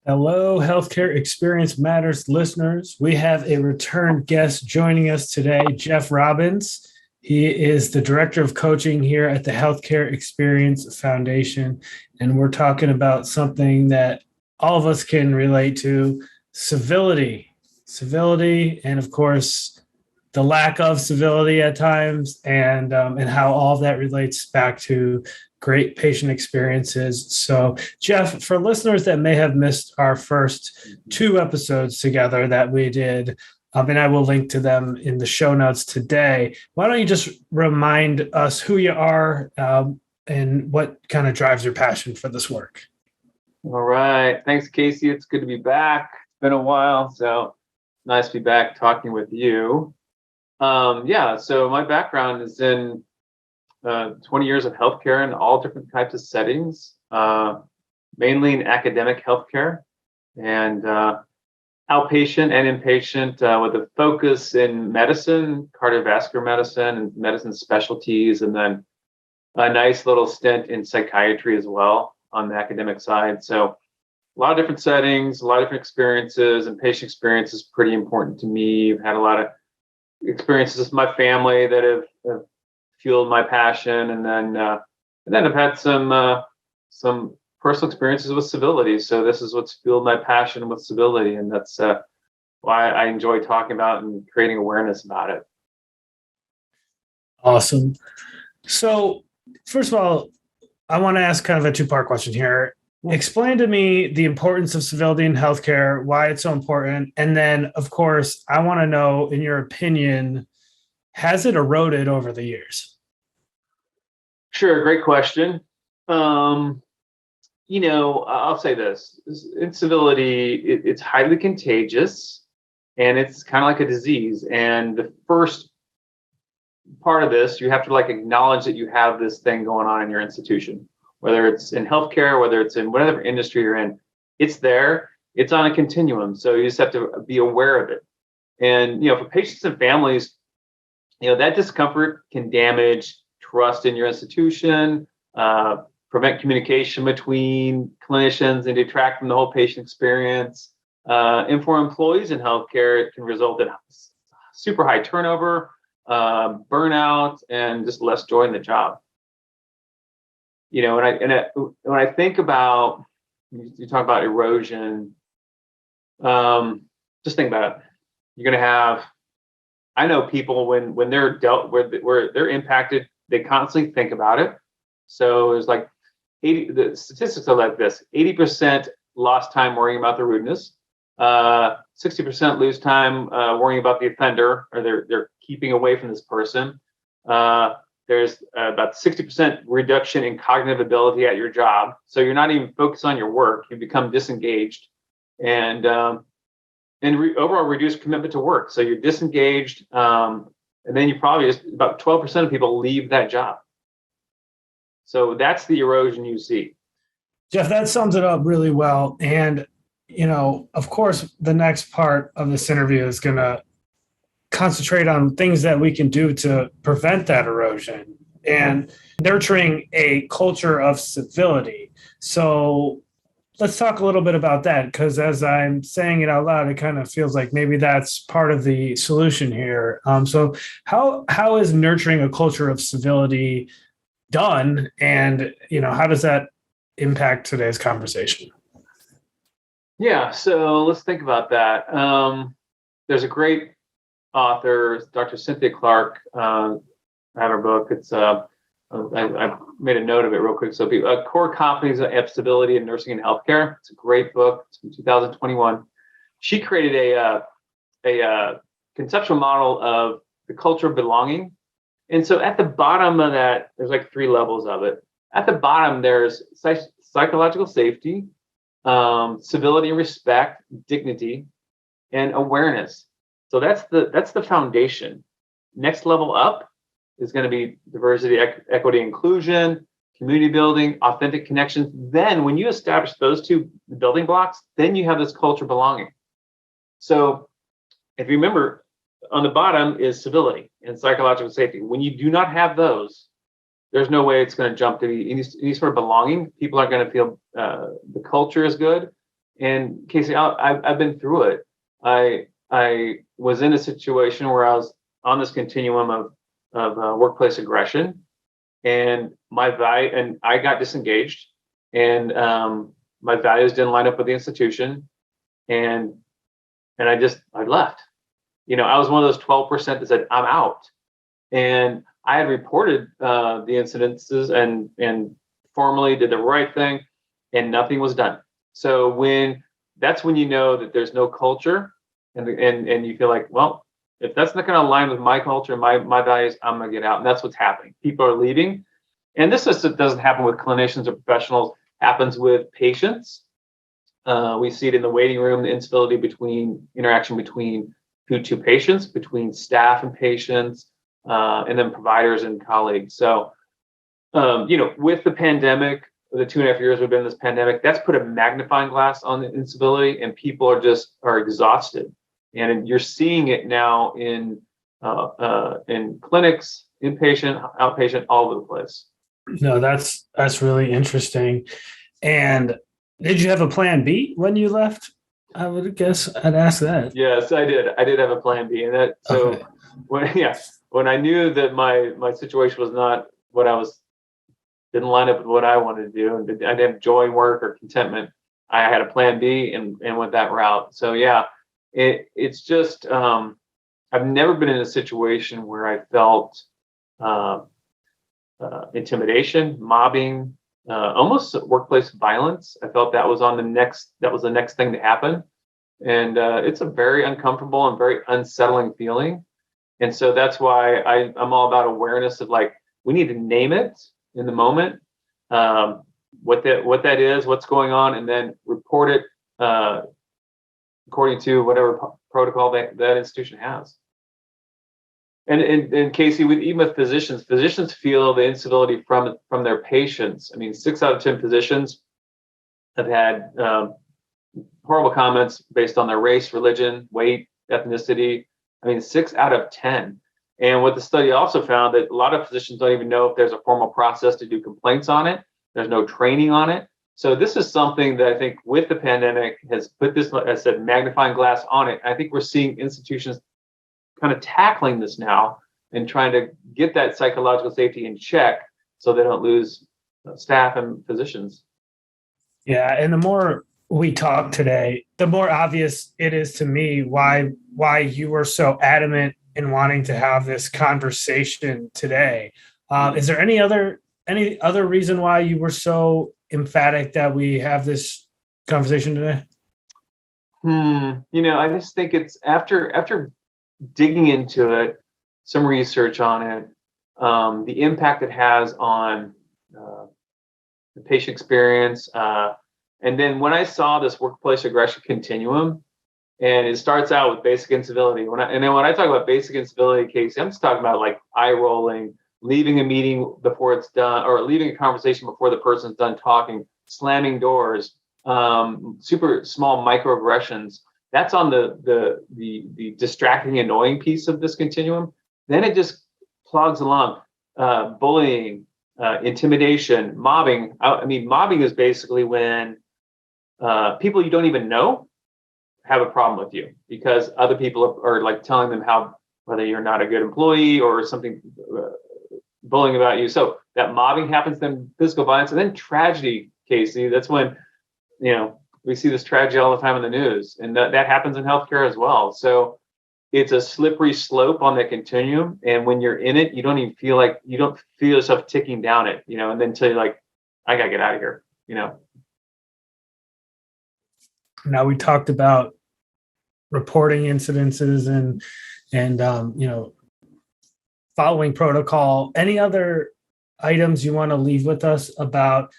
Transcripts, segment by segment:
Hello, Healthcare Experience Matters listeners. We have a return guest joining us today, Jeff Robbins. He is the Director of Coaching here at the Healthcare Experience Foundation, and we're talking about something that all of us can relate to, civility. Civility, and of course, the lack of civility at times, and how all of that relates back to great patient experiences. So, Jeff, for listeners that may have missed our first two episodes together that we did, and I will link to them in the show notes today, why don't you just remind us who you are and what kind of drives your passion for this work? All right. Thanks, Casey. It's good to be back. It's been a while, so nice to be back talking with you. So my background is in 20 years of healthcare in all different types of settings, mainly in academic healthcare and outpatient and inpatient with a focus in medicine, cardiovascular medicine, and medicine specialties, and then a nice little stint in psychiatry as well on the academic side. So a lot of different settings, a lot of different experiences, and patient experience is pretty important to me. I've had a lot of experiences with my family that have fueled my passion, and then I've had some personal experiences with civility. So this is what's fueled my passion with civility, and that's why I enjoy talking about and creating awareness about it. Awesome. So first of all, I want to ask kind of a two-part question here. Explain to me the importance of civility in healthcare, why it's so important, and then, of course, I want to know, in your opinion, has it eroded over the years? Sure, great question. I'll say this: incivility, it's highly contagious, and it's kind of like a disease. And the first part of this, you have to acknowledge that you have this thing going on in your institution. Whether it's in healthcare, whether it's in whatever industry you're in, it's there. It's on a continuum. So you just have to be aware of it. And, for patients and families, that discomfort can damage trust in your institution, prevent communication between clinicians, and detract from the whole patient experience. And for employees in healthcare, it can result in super high turnover, burnout, and just less joy in the job. When I think about, you talk about erosion, just think about it. You're going to have, I know people when they're dealt with, where they're impacted, they constantly think about it. So there's the statistics are like this: 80% lost time worrying about the rudeness, 60% lose time worrying about the offender, or they're keeping away from this person. There's about 60% reduction in cognitive ability at your job. So you're not even focused on your work. You become disengaged, and overall reduced commitment to work. So you're disengaged, and then you probably about 12% of people leave that job. So that's the erosion you see. Jeff, that sums it up really well. And, of course, the next part of this interview is going to concentrate on things that we can do to prevent that erosion and nurturing a culture of civility. So let's talk a little bit about that, because as I'm saying it out loud, it kind of feels like maybe that's part of the solution here. So how is nurturing a culture of civility done, and how does that impact today's conversation? Yeah, so let's think about that. There's a great author, Dr. Cynthia Clark. I have her book. It's I made a note of it real quick. So, Core Competencies of Civility in Nursing and Healthcare. It's a great book. It's from 2021. She created a conceptual model of the culture of belonging. And so, at the bottom of that, there's three levels of it. At the bottom, there's psychological safety, civility and respect, dignity, and awareness. So that's the foundation. Next level up is going to be diversity, equity, inclusion, community building, authentic connections. Then when you establish those two building blocks, then you have this culture of belonging. So if you remember, on the bottom is civility and psychological safety. When you do not have those, there's no way it's going to jump to any sort of belonging. People aren't going to feel the culture is good, And Casey, I've been through it. I was in a situation where I was on this continuum of workplace aggression, and I got disengaged, and my values didn't line up with the institution, and I left. I was one of those 12% that said I'm out, and I had reported the incidences and formally did the right thing, and nothing was done. So that's when you know that there's no culture, and you feel like, well, if that's not going to align with my culture, my values, I'm going to get out. And that's what's happening. People are leaving, and this doesn't happen with clinicians or professionals. Happens with patients. We see it in the waiting room, the incivility interaction between two patients, between staff and patients, and then providers and colleagues. So, with the pandemic, the 2.5 years we've been in this pandemic, that's put a magnifying glass on the incivility, and people are exhausted. And you're seeing it now in clinics, inpatient, outpatient, all over the place. No, that's really interesting. And did you have a plan B when you left? I would guess I'd ask that. Yes, I did. I did have a plan B, and that Okay. when I knew that my situation was not what didn't line up with what I wanted to do, and I didn't have joy in work or contentment, I had a plan B and went that route. So yeah, it's just I've never been in a situation where I felt intimidation, mobbing, almost workplace violence. I felt that was the next thing to happen. And it's a very uncomfortable and very unsettling feeling. And so that's why I'm all about awareness of, like, we need to name it in the moment, what that is, what's going on, and then report it according to whatever protocol that institution has. And Casey, even with physicians feel the incivility from their patients. I mean, 6 out of 10 physicians have had horrible comments based on their race, religion, weight, ethnicity. I mean, 6 out of 10. And what the study also found, that a lot of physicians don't even know if there's a formal process to do complaints on it. There's no training on it. So this is something that I think with the pandemic has put this, as I said, magnifying glass on it. I think we're seeing institutions kind of tackling this now and trying to get that psychological safety in check so they don't lose staff and physicians. Yeah, and the more we talk today, the more obvious it is to me why you were so adamant in wanting to have this conversation today. Is there any other reason why you were so emphatic that we have this conversation today? I just think it's after digging into it, some research on it, the impact it has on the patient experience. And then when I saw this workplace aggression continuum, and it starts out with basic incivility. And then when I talk about basic incivility, Casey, I'm just talking about like eye rolling, leaving a meeting before it's done, or leaving a conversation before the person's done talking, slamming doors, super small microaggressions. That's on the distracting, annoying piece of this continuum. Then it just plugs along. Bullying, intimidation, mobbing. I mean, mobbing is basically when people you don't even know have a problem with you because other people are like telling them whether you're not a good employee or something, bullying about you. So that mobbing happens, then physical violence, and then tragedy, Casey. That's when, we see this tragedy all the time in the news, and that happens in healthcare as well. So it's a slippery slope on that continuum. And when you're in it, you don't feel yourself ticking down it, and then until you're like, I gotta get out of here, Now we talked about reporting incidences and following protocol. Any other items you want to leave with us about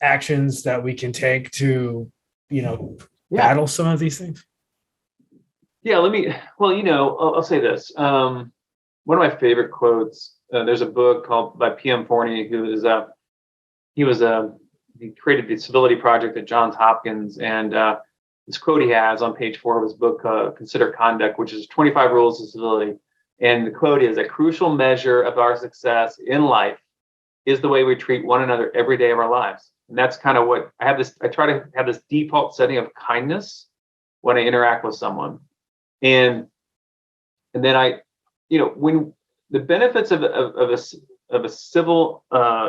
actions that we can take to, battle some of these things? Yeah, I'll say this. One of my favorite quotes, there's a book by P.M. Forney, he created the Civility Project at Johns Hopkins. And this quote he has on page 4 of his book, Consider Conduct, which is 25 Rules of Civility. And the quote is, a crucial measure of our success in life is the way we treat one another every day of our lives. And that's kind of what I have I try to have this default setting of kindness when I interact with someone. And then when the benefits of a civil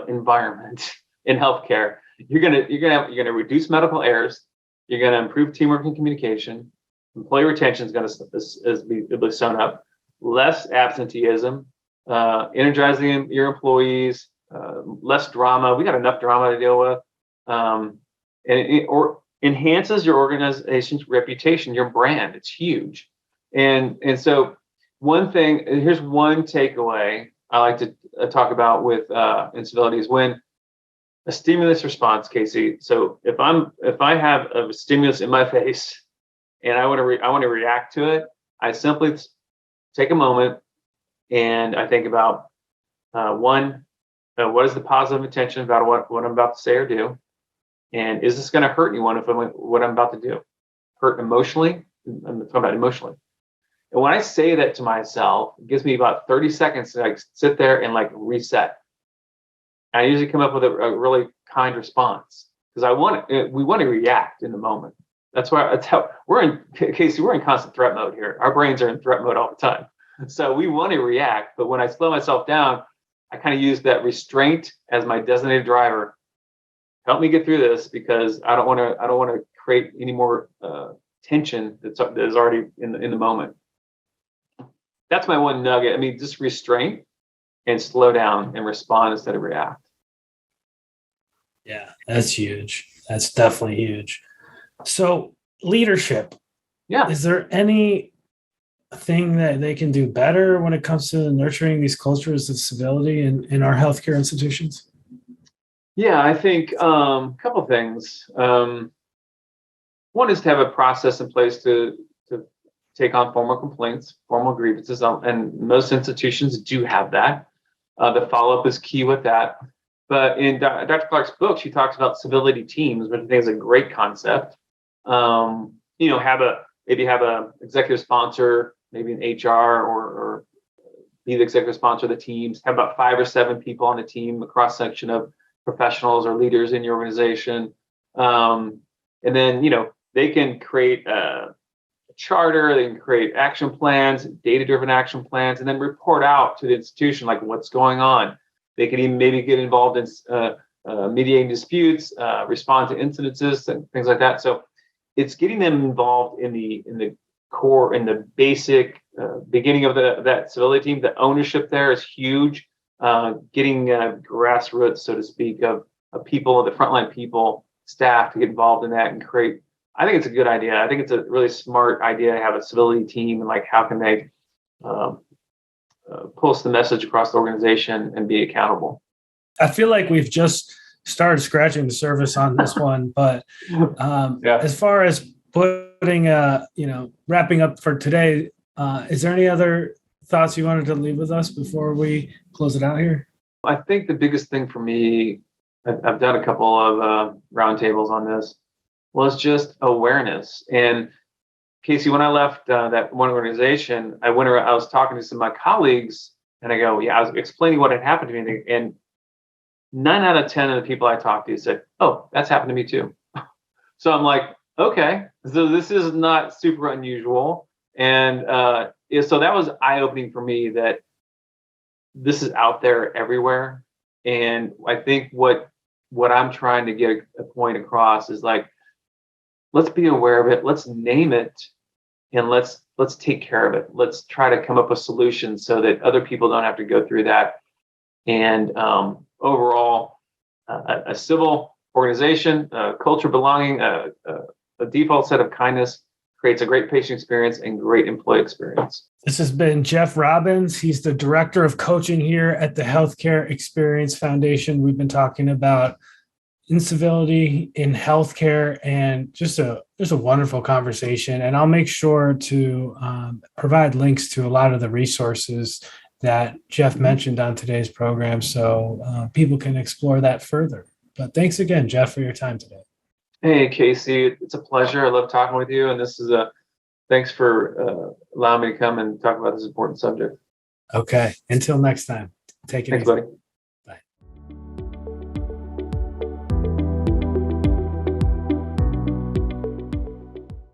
environment in healthcare, you're gonna reduce medical errors, you're gonna improve teamwork and communication, employee retention is gonna be sewn up, less absenteeism, energizing your employees, less drama. We got enough drama to deal with, and or enhances your organization's reputation, your brand. It's huge, and so here's one takeaway I like to talk about with incivility is when a stimulus response, Casey. So if I have a stimulus in my face and I want to react to it, I simply take a moment and I think about what is the positive intention about what I'm about to say or do, and is this going to hurt anyone what I'm about to do? Hurt emotionally? I'm talking about emotionally. And when I say that to myself, it gives me about 30 seconds to like sit there and like reset. I usually come up with a really kind response because we want to react in the moment. That's how we're in constant threat mode here. Our brains are in threat mode all the time. So we want to react, but when I slow myself down, I kind of use that restraint as my designated driver. Help me get through this because I don't want to create any more tension that is already in the moment. That's my one nugget. I mean, just restraint and slow down and respond instead of react. Yeah, that's huge. That's definitely huge. So leadership. Yeah. Is there any thing that they can do better when it comes to nurturing these cultures of civility in our healthcare institutions? Yeah, I think a couple of things. One is to have a process in place to take on formal complaints, formal grievances, and most institutions do have that. The follow-up is key with that. But in Dr. Clark's book, she talks about civility teams, which I think is a great concept. Have a executive sponsor, maybe an HR or be the executive sponsor of the teams. Have about 5 or 7 people on the team, a cross section of professionals or leaders in your organization, and then they can create a charter, they can create action plans, data-driven action plans, and then report out to the institution like what's going on. They can even maybe get involved in mediating disputes, respond to incidences and things like that. So it's getting them involved in the core, in the basic beginning of that civility team. The ownership there is huge. Getting grassroots, so to speak, of people, the frontline people, staff to get involved in that and create. I think it's a good idea. I think it's a really smart idea to have a civility team and like how can they pulse the message across the organization and be accountable. I feel like we've just started scratching the surface on this one, but as far as putting, wrapping up for today, is there any other thoughts you wanted to leave with us before we close it out here? I think the biggest thing for me, I've done a couple of roundtables on this, was just awareness. And Casey, when I left that one organization, I was talking to some of my colleagues and I go, I was explaining what had happened to me. And 9 out of 10 of the people I talked to said, oh, that's happened to me too. So I'm like, okay, so this is not super unusual. And so that was eye-opening for me that this is out there everywhere. And I think what I'm trying to get a point across is like, let's be aware of it. Let's name it, and let's take care of it. Let's try to come up with solutions so that other people don't have to go through that. And overall, a civil organization, culture belonging, a default set of kindness creates a great patient experience and great employee experience. This has been Jeff Robbins. He's the director of coaching here at the Healthcare Experience Foundation. We've been talking about incivility in healthcare, and just a wonderful conversation. And I'll make sure to provide links to a lot of the resources that Jeff mentioned on today's program, so people can explore that further. But thanks again, Jeff, for your time today. Hey, Casey, it's a pleasure. I love talking with you, and thanks for allowing me to come and talk about this important subject. Okay, until next time, take it easy. Thanks, buddy.